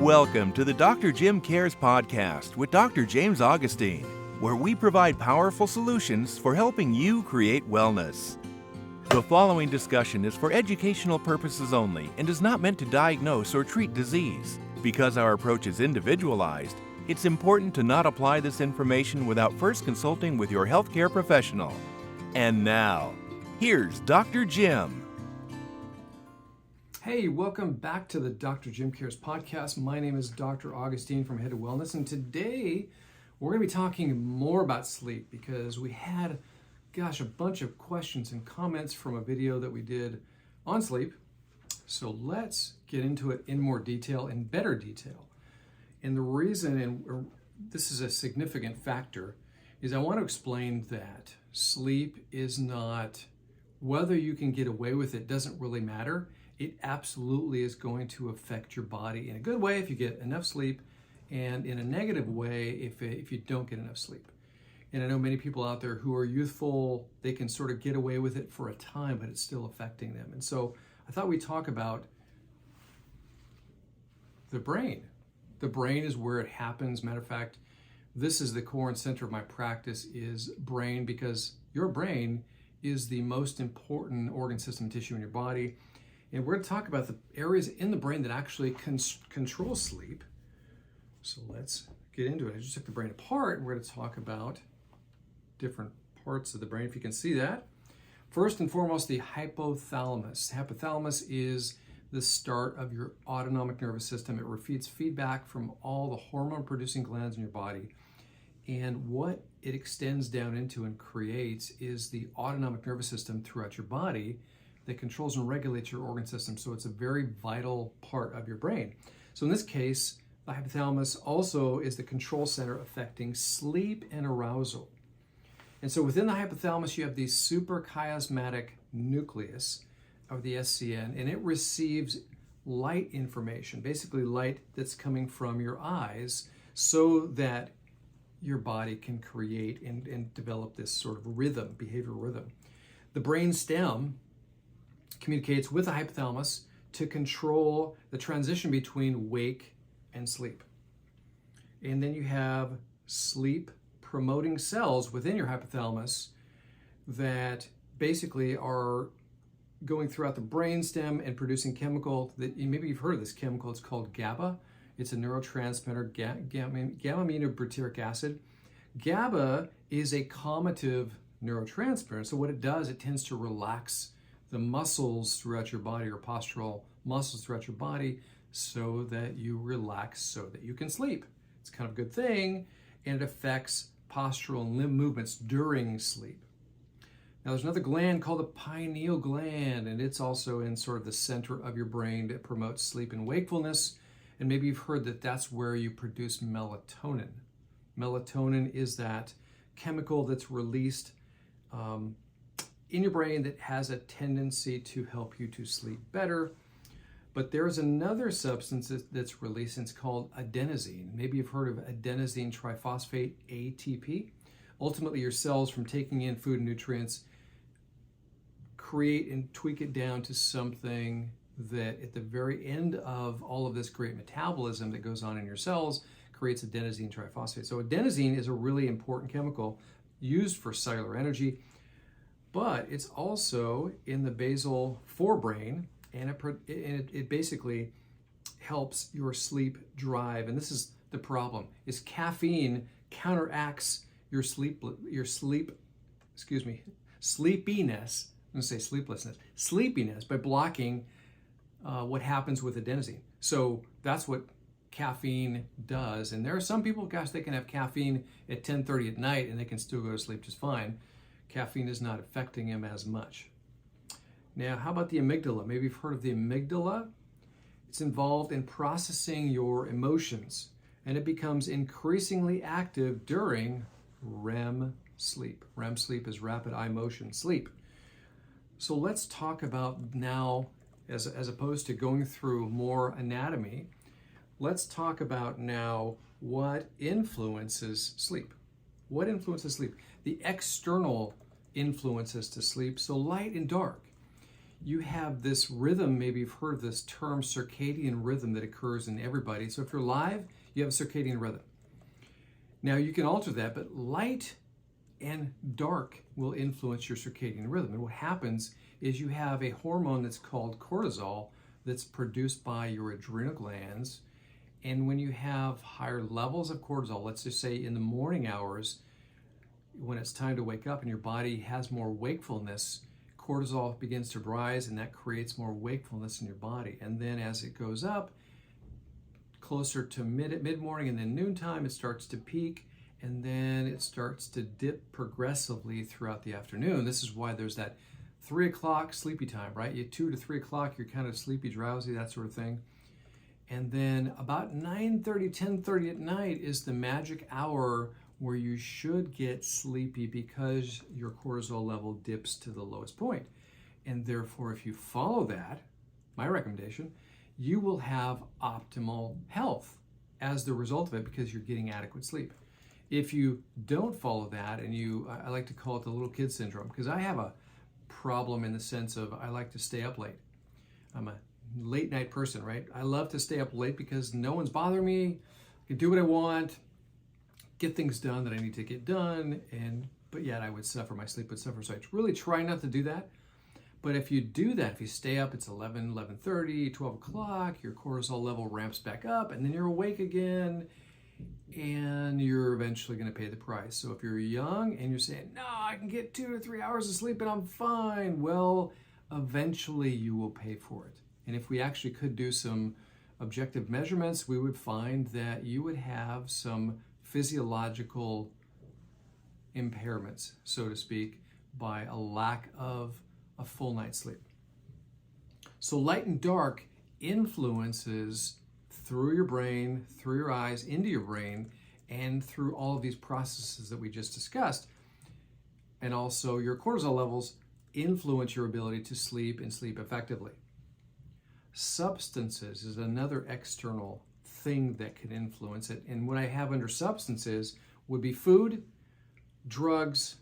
Welcome to the Dr. Jim Cares podcast with Dr. James Augustine, where we provide powerful solutions for helping you create wellness. The following discussion is for educational purposes only and is not meant to diagnose or treat disease. Because our approach is individualized, it's important to not apply this information without first consulting with your healthcare professional. And now, here's Dr. Jim. Hey, welcome back to the Dr. Jim Cares podcast. My name is Dr. Augustine from Head to Wellness, and today we're going to be talking more about sleep because we had, a bunch of questions and comments from a video that we did on sleep. So let's get into it in more detail, in better detail. And the reason, and this is a significant factor, is I want to explain that sleep is not, whether you can get away with it doesn't really matter. It absolutely is going to affect your body in a good way if you get enough sleep, and in a negative way if you don't get enough sleep. And I know many people out there who are youthful, they can sort of get away with it for a time, but it's still affecting them. And so I thought we'd talk about the brain. The brain is where it happens. Matter of fact, this is the core and center of my practice is brain, because your brain is the most important organ system tissue in your body. And we're going to talk about the areas in the brain that actually control sleep. So let's get into it. I just took the brain apart, and we're going to talk about different parts of the brain, if you can see that. First and foremost, the hypothalamus. The hypothalamus is the start of your autonomic nervous system. It receives feedback from all the hormone-producing glands in your body. And what it extends down into and creates is the autonomic nervous system throughout your body that controls and regulates your organ system. So it's a very vital part of your brain. So in this case, the hypothalamus also is the control center affecting sleep and arousal. And so within the hypothalamus, you have the suprachiasmatic nucleus of the SCN, and it receives light information, basically light that's coming from your eyes, so that your body can create and develop this sort of rhythm, behavioral rhythm. The brain stem communicates with the hypothalamus to control the transition between wake and sleep. And then you have sleep promoting cells within your hypothalamus that basically are going throughout the brainstem and producing chemical that maybe you've heard of this chemical. It's called GABA. It's a neurotransmitter, gamma-aminobutyric acid. GABA is a calmative neurotransmitter. So what it does, it tends to relax the muscles throughout your body, or postural muscles throughout your body, so that you relax, so that you can sleep. It's kind of a good thing, and it affects postural and limb movements during sleep. Now there's another gland called the pineal gland, and it's also in sort of the center of your brain that promotes sleep and wakefulness. And maybe you've heard that that's where you produce melatonin. Melatonin is that chemical that's released in your brain that has a tendency to help you to sleep better. But there's another substance that's released, and it's called adenosine. Maybe you've heard of adenosine triphosphate, ATP. Ultimately, your cells, from taking in food and nutrients, create and tweak it down to something that at the very end of all of this great metabolism that goes on in your cells creates adenosine triphosphate. So adenosine is a really important chemical used for cellular energy, but it's also in the basal forebrain, and it basically helps your sleep drive. And this is the problem: is caffeine counteracts your sleepiness. I'm going to say sleeplessness, sleepiness, by blocking what happens with adenosine. So that's what caffeine does. And there are some people, they can have caffeine at 10:30 at night and they can still go to sleep just fine. Caffeine is not affecting them as much. Now, how about the amygdala? Maybe you've heard of the amygdala. It's involved in processing your emotions, and it becomes increasingly active during REM sleep. REM sleep is rapid eye motion sleep. So let's talk about now, as opposed to going through more anatomy, let's talk about now what influences sleep. What influences sleep? The external influences to sleep, so light and dark. you have this rhythm. Maybe you've heard of this term circadian rhythm that occurs in everybody. So if you're live, you have a circadian rhythm. Now you can alter that, but light and dark will influence your circadian rhythm. And what happens is you have a hormone that's called cortisol that's produced by your adrenal glands. And when you have higher levels of cortisol, let's just say in the morning hours, when it's time to wake up and your body has more wakefulness, cortisol begins to rise, and that creates more wakefulness in your body. And then as it goes up, closer to mid-morning and then noontime, it starts to peak, and then it starts to dip progressively throughout the afternoon. This is why there's that 3 o'clock sleepy time, right? You 2 to 3 o'clock, you're kind of sleepy, drowsy, that sort of thing. And then about 9:30, 10:30 at night is the magic hour where you should get sleepy because your cortisol level dips to the lowest point. And therefore, if you follow that, my recommendation, you will have optimal health as the result of it because you're getting adequate sleep. If you don't follow that, and I like to call it the little kid syndrome, because I have a problem in the sense of I like to stay up late. I'm a late night person, right? I love to stay up late because no one's bothering me. I can do what I want, get things done that I need to get done, but yet I would suffer, my sleep would suffer. So I really try not to do that. But if you do that, if you stay up, it's 11, 11:30, 12 o'clock, your cortisol level ramps back up, and then you're awake again, and you're eventually going to pay the price. So if you're young and you're saying, no, I can get 2 to 3 hours of sleep and I'm fine, well, eventually you will pay for it. And if we actually could do some objective measurements, we would find that you would have some physiological impairments, so to speak, by a lack of a full night's sleep. So light and dark influences through your brain, through your eyes, into your brain, and through all of these processes that we just discussed. And also your cortisol levels influence your ability to sleep and sleep effectively. Substances is another external thing that can influence it. And what I have under substances would be food, drugs,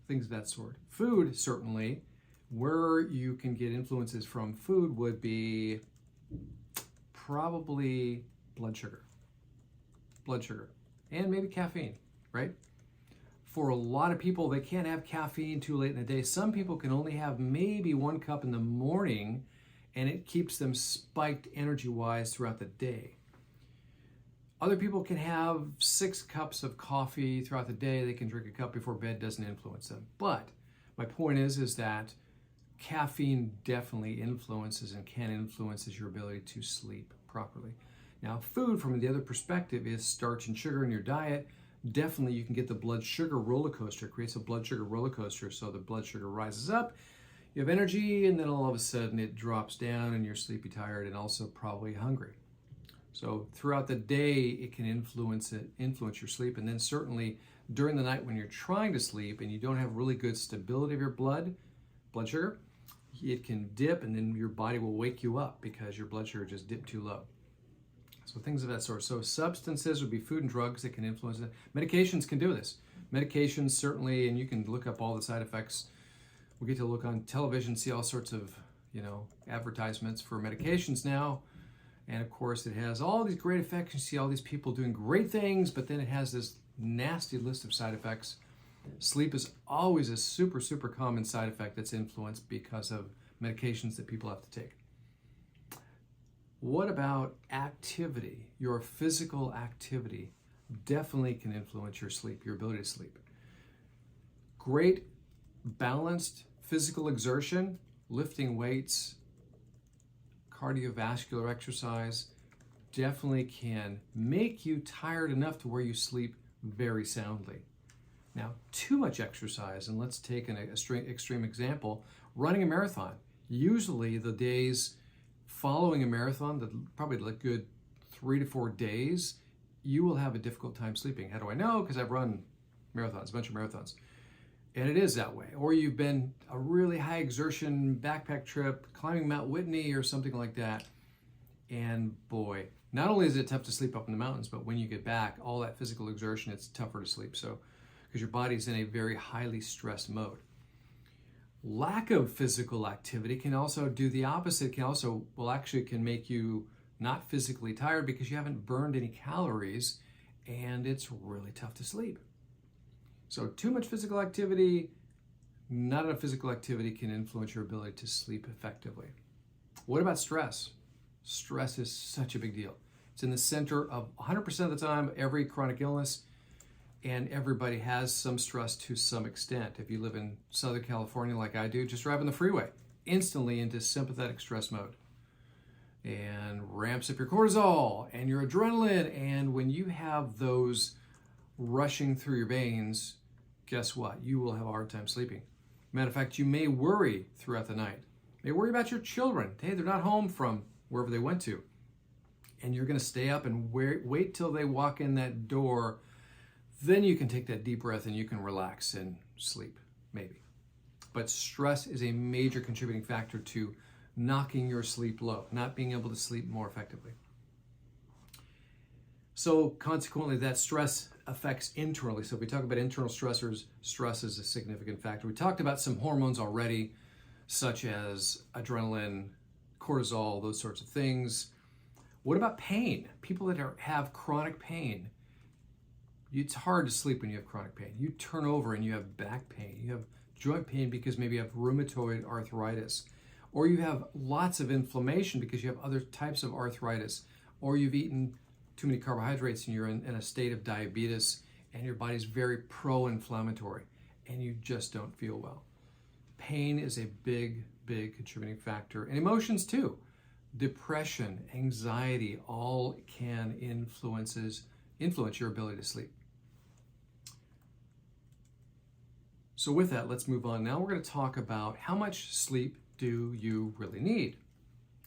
things of that sort. Food, certainly, where you can get influences from food would be probably blood sugar, and maybe caffeine, right? For a lot of people, they can't have caffeine too late in the day. Some people can only have maybe 1 cup in the morning, and it keeps them spiked energy-wise throughout the day. Other people can have 6 cups of coffee throughout the day. They can drink a cup before bed, doesn't influence them. But my point is that caffeine definitely influences and can influence your ability to sleep properly. Now, food from the other perspective is starch and sugar in your diet. Definitely you can get the blood sugar roller coaster. It creates a blood sugar roller coaster. So the blood sugar rises up, you have energy, and then all of a sudden it drops down and you're sleepy, tired, and also probably hungry. So throughout the day, it can influence your sleep. And then certainly during the night when you're trying to sleep and you don't have really good stability of your blood sugar, it can dip, and then your body will wake you up because your blood sugar just dipped too low. So things of that sort. So substances would be food and drugs that can influence it. Medications can do this. Medications certainly, and you can look up all the side effects. We get to look on television, see all sorts of, advertisements for medications now. And of course, it has all these great effects. You see all these people doing great things, but then it has this nasty list of side effects. Sleep is always a super, super common side effect that's influenced because of medications that people have to take. What about activity? Your physical activity definitely can influence your sleep, your ability to sleep. Great, balanced physical exertion, lifting weights, cardiovascular exercise definitely can make you tired enough to where you sleep very soundly. Now, too much exercise, and let's take an extreme example, running a marathon. Usually the days following a marathon, probably a good 3 to 4 days, you will have a difficult time sleeping. How do I know? Because I've run marathons, a bunch of marathons. And it is that way. Or you've been a really high exertion backpack trip, climbing Mount Whitney or something like that. And boy, not only is it tough to sleep up in the mountains, but when you get back, all that physical exertion, it's tougher to sleep. So, because your body's in a very highly stressed mode. Lack of physical activity can also do the opposite. Can make you not physically tired because you haven't burned any calories, and it's really tough to sleep. So too much physical activity, not enough physical activity can influence your ability to sleep effectively. What about stress? Stress is such a big deal. It's in the center of 100% of the time, every chronic illness, and everybody has some stress to some extent. If you live in Southern California like I do, just driving the freeway, instantly into sympathetic stress mode, and ramps up your cortisol and your adrenaline. And when you have those rushing through your veins, guess what? You will have a hard time sleeping. Matter of fact, you may worry throughout the night. You may worry about your children. Hey, they're not home from wherever they went to. And you're going to stay up and wait till they walk in that door. Then you can take that deep breath and you can relax and sleep, maybe. But stress is a major contributing factor to knocking your sleep low, not being able to sleep more effectively. So consequently, that stress affects internally. So if we talk about internal stressors, stress is a significant factor. We talked about some hormones already, such as adrenaline, cortisol, those sorts of things. What about pain? People that have chronic pain, it's hard to sleep when you have chronic pain. You turn over and you have back pain. You have joint pain because maybe you have rheumatoid arthritis, or you have lots of inflammation because you have other types of arthritis, or you've eaten too many carbohydrates and you're in a state of diabetes and your body's very pro-inflammatory and you just don't feel well. Pain is a big, big contributing factor. And emotions too. Depression, anxiety, all can influence your ability to sleep. So with that, let's move on. Now we're going to talk about how much sleep do you really need?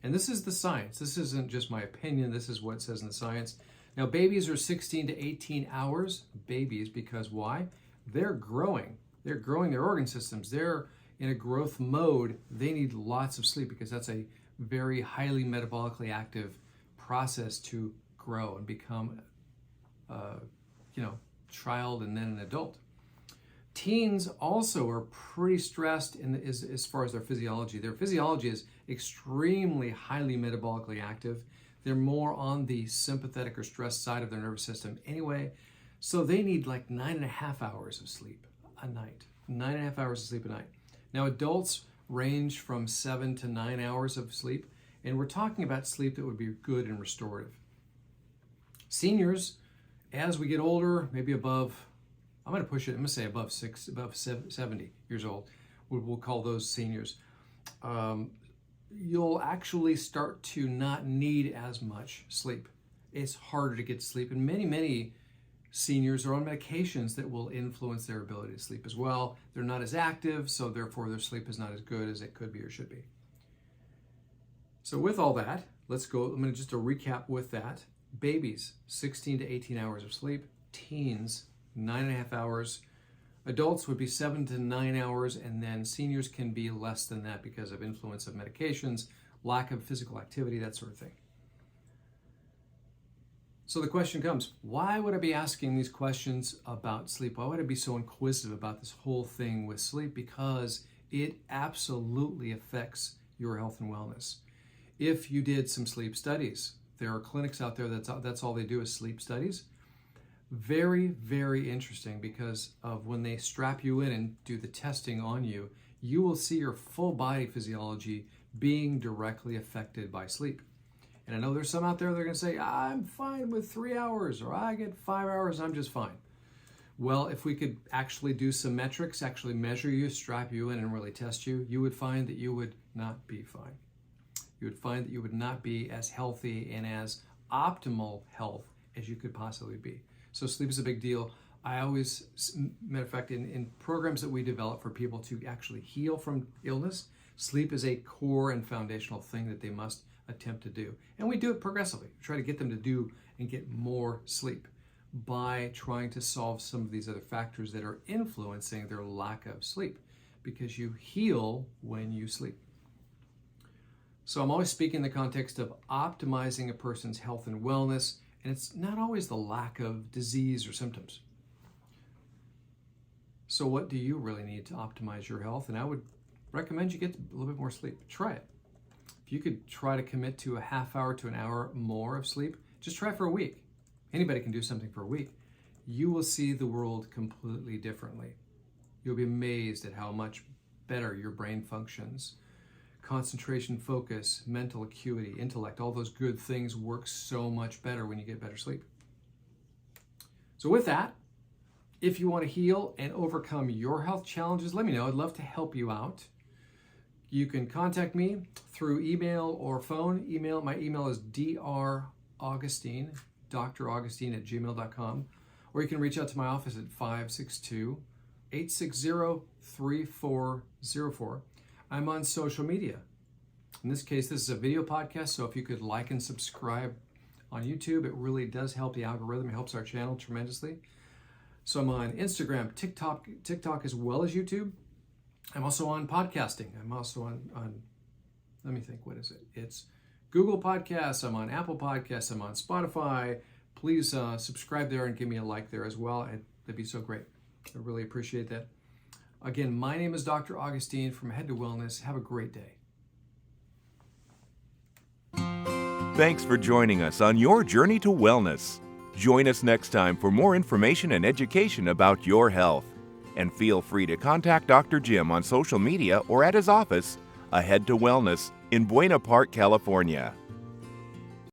And this is the science. This isn't just my opinion. This is what it says in the science. Now, babies are 16 to 18 hours. Babies, because why? They're growing. They're growing their organ systems. They're in a growth mode. They need lots of sleep because that's a very highly metabolically active process to grow and become child and then an adult. Teens also are pretty stressed as far as their physiology. Their physiology is extremely highly metabolically active. They're more on the sympathetic or stress side of their nervous system anyway. So they need like 9.5 hours of sleep a night. 9.5 hours of sleep a night. Now adults range from 7 to 9 hours of sleep. And we're talking about sleep that would be good and restorative. Seniors, as we get older, maybe above, I'm going to push it, I'm going to say above 70 years old, we'll call those seniors. You'll actually start to not need as much sleep. It's harder to get sleep, and many seniors are on medications that will influence their ability to sleep as well. They're not as active, so therefore their sleep is not as good as it could be or should be. So with all that, let's go, I'm going to just recap with that. Babies, 16 to 18 hours of sleep. Teens, 9.5 hours. Adults would be 7 to 9 hours, and then seniors can be less than that because of influence of medications, lack of physical activity, that sort of thing. So the question comes, why would I be asking these questions about sleep? Why would I be so inquisitive about this whole thing with sleep? Because it absolutely affects your health and wellness. If you did some sleep studies, there are clinics out there that's all they do is sleep studies. Very, very interesting because of when they strap you in and do the testing on you, you will see your full body physiology being directly affected by sleep. And I know there's some out there that are going to say, I'm fine with 3 hours, or I get 5 hours, I'm just fine. Well, if we could actually do some metrics, actually measure you, strap you in and really test you, you would find that you would not be fine. You would find that you would not be as healthy and as optimal health as you could possibly be. So sleep is a big deal. I always, matter of fact, in programs that we develop for people to actually heal from illness, sleep is a core and foundational thing that they must attempt to do. And we do it progressively. We try to get them to do and get more sleep by trying to solve some of these other factors that are influencing their lack of sleep, because you heal when you sleep. So I'm always speaking in the context of optimizing a person's health and wellness, and it's not always the lack of disease or symptoms. So what do you really need to optimize your health? And I would recommend you get a little bit more sleep. Try it. If you could try to commit to a half hour to an hour more of sleep, just try it for a week. Anybody can do something for a week. You will see the world completely differently. You'll be amazed at how much better your brain functions. Concentration, focus, mental acuity, intellect, all those good things work so much better when you get better sleep. So with that, if you want to heal and overcome your health challenges, let me know. I'd love to help you out. You can contact me through email or phone. My email is draugustine, draugustine@gmail.com, or you can reach out to my office at 562-860-3404. I'm on social media. In this case, this is a video podcast, so if you could like and subscribe on YouTube, it really does help the algorithm. It helps our channel tremendously. So I'm on Instagram, TikTok as well as YouTube. I'm also on podcasting. I'm also on let me think, what is it? It's Google Podcasts. I'm on Apple Podcasts. I'm on Spotify. Please subscribe there and give me a like there as well. That'd be so great. I really appreciate that. Again, my name is Dr. Augustine from Head to Wellness. Have a great day. Thanks for joining us on your journey to wellness. Join us next time for more information and education about your health. And feel free to contact Dr. Jim on social media or at his office, Head to Wellness in Buena Park, California.